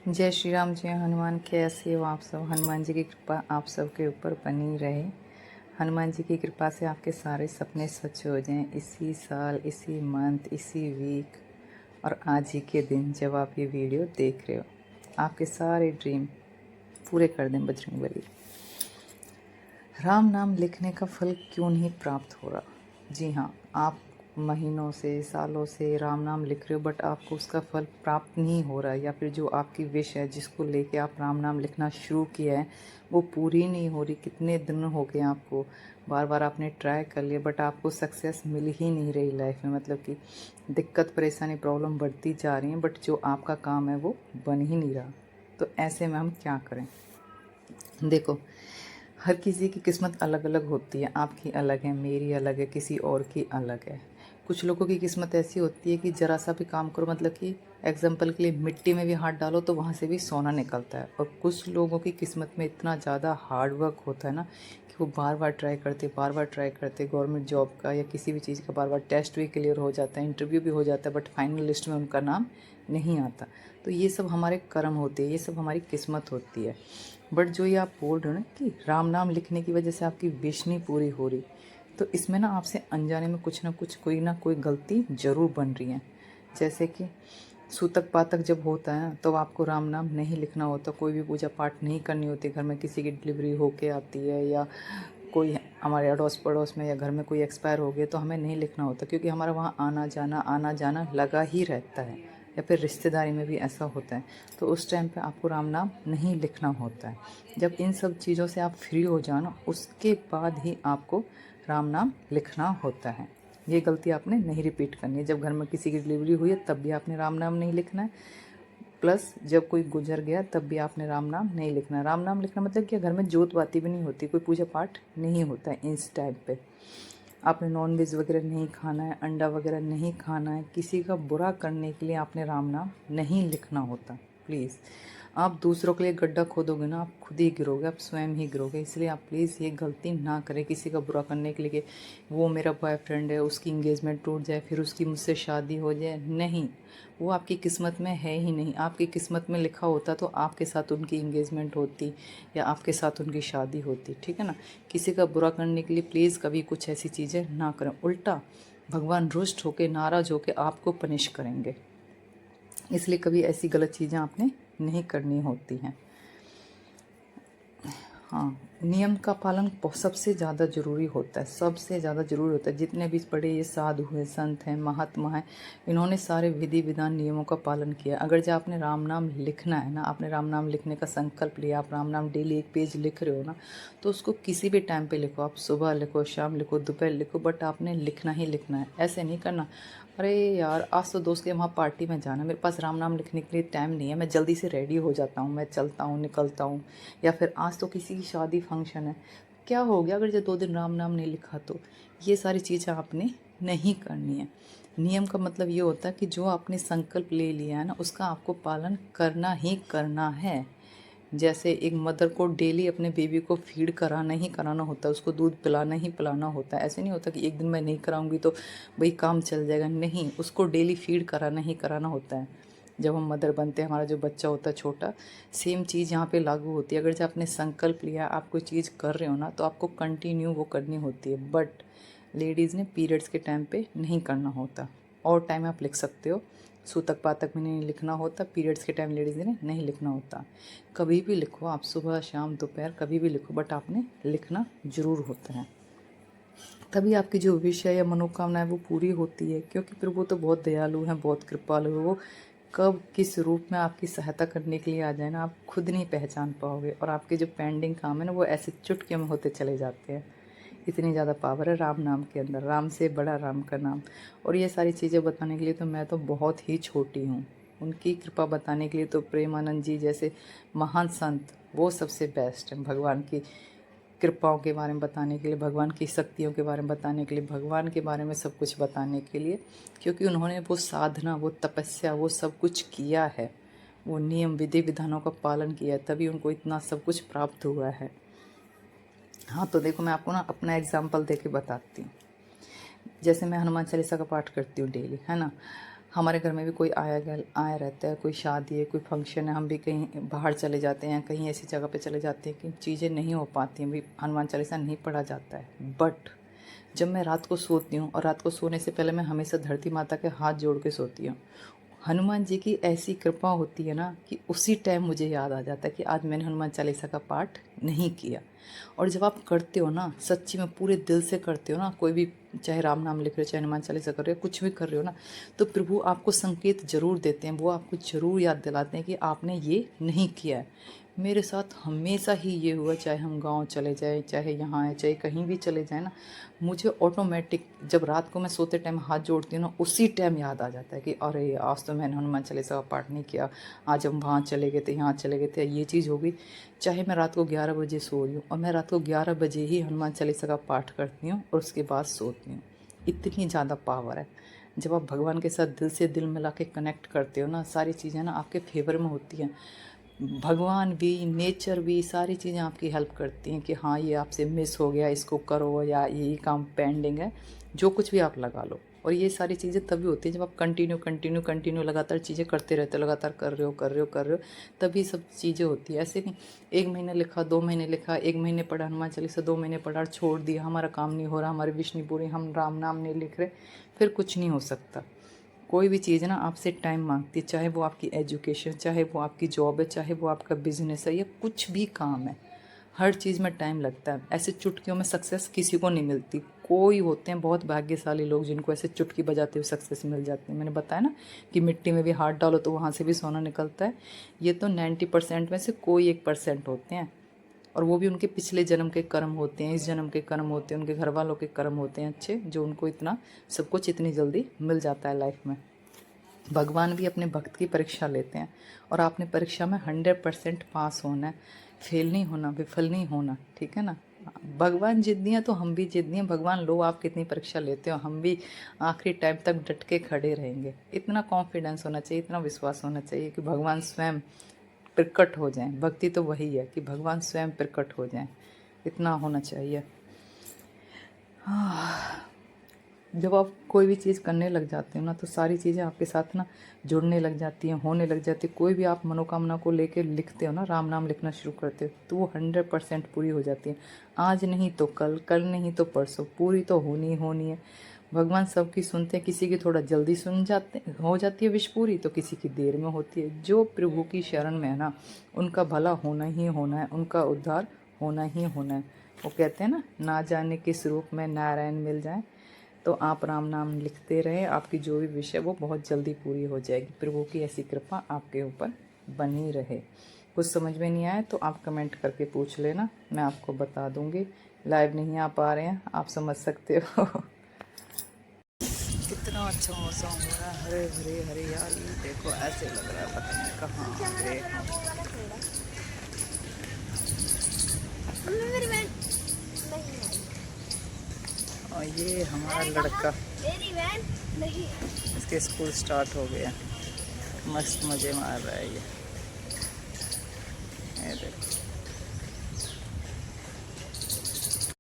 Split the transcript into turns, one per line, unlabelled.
जय श्री राम, जय हनुमान। कैसे हो आप सब? हनुमान जी की कृपा आप सबके ऊपर बनी रहे। हनुमान जी की कृपा से आपके सारे सपने सच हो जाएं इसी साल, इसी मंथ, इसी वीक और आज ही के दिन जब आप ये वीडियो देख रहे हो। आपके सारे ड्रीम पूरे कर दें बजरंगबली। राम नाम लिखने का फल क्यों नहीं प्राप्त हो रहा? जी हाँ, आप महीनों से, सालों से राम नाम लिख रहे हो बट आपको उसका फल प्राप्त नहीं हो रहा है, या फिर जो आपकी विश है जिसको लेके आप राम नाम लिखना शुरू किया है वो पूरी नहीं हो रही। कितने दिन हो गए आपको, बार बार आपने ट्राई कर लिया बट आपको सक्सेस मिल ही नहीं रही लाइफ में। मतलब कि दिक्कत, परेशानी, प्रॉब्लम बढ़ती जा रही है बट जो आपका काम है वो बन ही नहीं रहा। तो ऐसे में हम क्या करें? देखो, हर किसी की किस्मत अलग अलग होती है। आपकी अलग है, मेरी अलग है, किसी और की अलग है। कुछ लोगों की किस्मत ऐसी होती है कि ज़रा सा भी काम करो, मतलब कि एग्जाम्पल के लिए मिट्टी में भी हाथ डालो तो वहाँ से भी सोना निकलता है। और कुछ लोगों की किस्मत में इतना ज़्यादा हार्ड वर्क होता है ना कि वो बार बार ट्राई करते गवर्नमेंट जॉब का या किसी भी चीज़ का, बार बार टेस्ट भी क्लियर हो जाता है, इंटरव्यू भी हो जाता है बट फाइनल लिस्ट में उनका नाम नहीं आता। तो ये सब हमारे कर्म होते हैं, ये सब हमारी किस्मत होती है। बट जो ये आप बोल रहे हो ना कि राम नाम लिखने की वजह से आपकी विश नहीं पूरी हो रही, तो इसमें ना आपसे अनजाने में कुछ ना कोई गलती ज़रूर बन रही है। जैसे कि सूतक पातक जब होता है तो आपको राम नाम नहीं लिखना होता, कोई भी पूजा पाठ नहीं करनी होती, घर में किसी की डिलीवरी होके आती है या कोई हमारे अड़ोस पड़ोस में या घर में कोई एक्सपायर हो गया तो हमें नहीं लिखना होता, क्योंकि हमारा वहाँ आना जाना लगा ही रहता है। या फिर रिश्तेदारी में भी ऐसा होता है, तो उस टाइम पे आपको राम नाम नहीं लिखना होता है। जब इन सब चीज़ों से आप फ्री हो जाओ ना, उसके बाद ही आपको राम नाम लिखना होता है। ये गलती आपने नहीं रिपीट करनी है। जब घर में किसी की डिलीवरी हुई है तब भी आपने राम नाम नहीं लिखना है, प्लस जब कोई गुजर गया तब भी आपने राम नाम नहीं लिखना। राम नाम लिखना मतलब कि घर में जोत बाती भी नहीं होती, कोई पूजा पाठ नहीं होता है इस टाइम पे। आपने नॉन वेज वगैरह नहीं खाना है, अंडा वगैरह नहीं खाना है, किसी का बुरा करने के लिए आपने राम नाम नहीं लिखना होता। प्लीज़, आप दूसरों के लिए गड्ढा खोदोगे ना, आप खुद ही गिरोगे, आप स्वयं ही गिरोगे। इसलिए आप प्लीज़ ये गलती ना करें किसी का बुरा करने के लिए कि वो मेरा बॉयफ्रेंड है, उसकी इंगेजमेंट टूट जाए, फिर उसकी मुझसे शादी हो जाए। नहीं, वो आपकी किस्मत में है ही नहीं। आपकी किस्मत में लिखा होता तो आपके साथ उनकी इंगेजमेंट होती या आपके साथ उनकी शादी होती, ठीक है ना। किसी का बुरा करने के लिए प्लीज़ कभी कुछ ऐसी चीज़ें ना करें। उल्टा भगवान रुष्ट होकर, नाराज़ होकर आपको पनिश करेंगे। इसलिए कभी ऐसी गलत चीज़ें आपने नहीं करनी होती हैं। हाँ, नियम का पालन सबसे ज़्यादा ज़रूरी होता है, सबसे ज़्यादा ज़रूरी होता है। जितने भी बड़े ये साधु हैं, संत हैं, महात्मा हैं, इन्होंने सारे विधि विधान नियमों का पालन किया। अगर जब आपने राम नाम लिखना है ना, आपने राम नाम लिखने का संकल्प लिया, आप राम नाम डेली एक पेज लिख रहे हो ना, तो उसको किसी भी टाइम पे लिखो। आप सुबह लिखो, शाम लिखो, दोपहर लिखो, बट आपने लिखना ही लिखना है। ऐसे नहीं करना अरे यार आज तो दोस्त के वहाँ पार्टी में जाना, मेरे पास राम नाम लिखने के लिए टाइम नहीं है, मैं जल्दी से रेडी हो जाता हूँ, मैं चलता हूँ, निकलता हूँ। या फिर आज तो किसी की शादी फंक्शन है, क्या हो गया अगर जो 2 दिन राम नाम नहीं लिखा? तो ये सारी चीज़ें आपने नहीं करनी है। नियम का मतलब ये होता है कि जो आपने संकल्प ले लिया है ना, उसका आपको पालन करना ही करना है। जैसे एक मदर को डेली अपने बेबी को फीड कराना ही कराना होता है, उसको दूध पिलाना ही पिलाना होता है। ऐसे नहीं होता कि एक दिन मैं नहीं कराऊंगी तो भाई काम चल जाएगा, नहीं, उसको डेली फीड कराना ही कराना होता है। जब हम मदर बनते हैं, हमारा जो बच्चा होता है छोटा, सेम चीज़ यहाँ पे लागू होती है। अगर जब आपने संकल्प लिया, आप कोई चीज़ कर रहे हो ना, तो आपको कंटिन्यू वो करनी होती है। बट लेडीज़ ने पीरियड्स के टाइम पे नहीं करना होता। और टाइम आप लिख सकते हो, सूतक पातक में नहीं लिखना होता, पीरियड्स के टाइम लेडीज़ ने नहीं लिखना होता। कभी भी लिखो आप, सुबह शाम दोपहर कभी भी लिखो, बट आपने लिखना ज़रूर होता है। तभी आपकी जो विश है या मनोकामना है वो पूरी होती है, क्योंकि फिर वो तो बहुत दयालु हैं, बहुत कृपालु है। वो कब किस रूप में आपकी सहायता करने के लिए आ जाए ना, आप खुद नहीं पहचान पाओगे। और आपके जो पेंडिंग काम है ना, वो ऐसे चुटकी में होते चले जाते हैं। इतनी ज़्यादा पावर है राम नाम के अंदर, राम से बड़ा राम का नाम। और ये सारी चीज़ें बताने के लिए तो मैं तो बहुत ही छोटी हूँ। उनकी कृपा बताने के लिए तो प्रेमानंद जी जैसे महान संत, वो सबसे बेस्ट हैं। भगवान की कृपाओं के बारे में बताने के लिए, भगवान की शक्तियों के बारे में बताने के लिए, भगवान के बारे में सब कुछ बताने के लिए, क्योंकि उन्होंने वो साधना, वो तपस्या, वो सब कुछ किया है, वो नियम विधि विधानों का पालन किया है, तभी उनको इतना सब कुछ प्राप्त हुआ है। हाँ, तो देखो मैं आपको ना अपना एग्जाम्पल दे के बताती हूँ। जैसे मैं हनुमान चालीसा का पाठ करती हूँ डेली, है ना। हमारे घर में भी कोई आया रहता है, कोई शादी है, कोई फंक्शन है, हम भी कहीं बाहर चले जाते हैं, कहीं ऐसी जगह पे चले जाते हैं कि चीज़ें नहीं हो पाती हैं, भी हनुमान चालीसा नहीं पढ़ा जाता है। बट जब मैं रात को सोती हूँ, और रात को सोने से पहले मैं हमेशा धरती माता के हाथ जोड़ के सोती हूँ, हनुमान जी की ऐसी कृपा होती है ना कि उसी टाइम मुझे याद आ जाता है कि आज मैंने हनुमान चालीसा का पाठ नहीं किया। और जब आप करते हो ना, सच्ची में पूरे दिल से करते हो ना, कोई भी चाहे राम नाम लिख रहे हो, चाहे हनुमान चालीसा कर रहे हो, कुछ भी कर रहे हो ना, तो प्रभु आपको संकेत जरूर देते हैं, वो आपको जरूर याद दिलाते हैं कि आपने ये नहीं किया है। मेरे साथ हमेशा ही ये हुआ, चाहे हम गांव चले जाएं, चाहे यहाँ है, चाहे कहीं भी चले जाएं ना, मुझे ऑटोमेटिक जब रात को मैं सोते टाइम हाथ जोड़ती हूँ ना, उसी टाइम याद आ जाता है कि अरे आज तो मैंने हनुमान चालीसा का पाठ नहीं किया, आज हम वहाँ चले गए थे, यहाँ चले गए थे, ये चीज़ हो गई। चाहे मैं रात को 11 बजे सो रही हूँ, और मैं रात को 11 बजे ही हनुमान चालीसा का पाठ करती हूँ और उसके बाद सोती हूँ। इतनी ज़्यादा पावर है। जब आप भगवान के साथ दिल से दिल मिला के कनेक्ट करते हो ना, सारी चीज़ें ना आपके फेवर में होती हैं। भगवान भी, नेचर भी, सारी चीज़ें आपकी हेल्प करती हैं कि हाँ ये आपसे मिस हो गया, इसको करो, या ये काम पेंडिंग है, जो कुछ भी आप लगा लो। और ये सारी चीज़ें तभी होती हैं जब आप कंटिन्यू लगातार चीज़ें करते रहते हो, लगातार कर रहे हो, तभी सब चीज़ें होती है। ऐसे नहीं 1 महीना लिखा, 2 महीने लिखा, 1 महीने पढ़ा हनुमान चालीसा, 2 महीने पढ़ा, छोड़ दिया, हमारा काम नहीं हो रहा, हमारी विश नहीं पूरी, हम राम नाम नहीं लिख रहे, फिर कुछ नहीं हो सकता। कोई भी चीज़ ना आपसे टाइम मांगती है, चाहे वो आपकी एजुकेशन, चाहे वो आपकी जॉब है, चाहे वो आपका बिजनेस है, या कुछ भी काम है, हर चीज़ में टाइम लगता है। ऐसे चुटकियों में सक्सेस किसी को नहीं मिलती। कोई होते हैं बहुत भाग्यशाली लोग जिनको ऐसे चुटकी बजाते हुए सक्सेस मिल जाती है। मैंने बताया ना कि मिट्टी में भी हाथ डालो तो वहाँ से भी सोना निकलता है। ये तो 90% में से कोई 1% होते हैं, और वो भी उनके पिछले जन्म के कर्म होते हैं, इस जन्म के कर्म होते हैं, उनके घर वालों के कर्म होते हैं अच्छे, जो उनको इतना सब कुछ इतनी जल्दी मिल जाता है लाइफ में। भगवान भी अपने भक्त की परीक्षा लेते हैं, और आपने परीक्षा में 100% पास होना है, फेल नहीं होना, विफल नहीं होना, ठीक है ना। भगवान जिद्दी हैं तो हम भी जिद्दी हैं। भगवान लो आप कितनी परीक्षा लेते हो, हम भी आखिरी टाइम तक डट के खड़े रहेंगे। इतना कॉन्फिडेंस होना चाहिए, इतना विश्वास होना चाहिए कि भगवान स्वयं प्रकट हो जाएं। भक्ति तो वही है कि भगवान स्वयं प्रकट हो जाएं, इतना होना चाहिए। जब आप कोई भी चीज़ करने लग जाते हो ना, तो सारी चीज़ें आपके साथ ना जुड़ने लग जाती हैं, होने लग जाती है। कोई भी आप मनोकामना को लेके लिखते हो ना, राम नाम लिखना शुरू करते हो, तो वो 100% पूरी हो जाती है। आज नहीं तो कल, कल नहीं तो परसों, पूरी तो होनी है। भगवान सबकी सुनते हैं, किसी की थोड़ा जल्दी हो जाती है विश पूरी, तो किसी की देर में होती है। जो प्रभु की शरण में है ना, उनका भला होना ही होना है, उनका उद्धार होना ही होना है। वो कहते हैं ना जाने किस रूप में नारायण मिल जाए। तो आप राम नाम लिखते रहें, आपकी जो भी विश है वो बहुत जल्दी पूरी हो जाएगी। प्रभु की ऐसी कृपा आपके ऊपर बनी रहे। कुछ समझ में नहीं आए तो आप कमेंट करके पूछ लेना, मैं आपको बता दूंगी। लाइव नहीं आ पा रहे हैं, आप समझ सकते हो। कितना अच्छा मौसम हो रहा है, हरे हरे हरियाली देखो, ऐसे लग रहा है पता नहीं कहाँ आ गए हम। और ये हमारा लड़का, इसके स्कूल स्टार्ट हो गया, मस्त मज़े मार रहा है ये।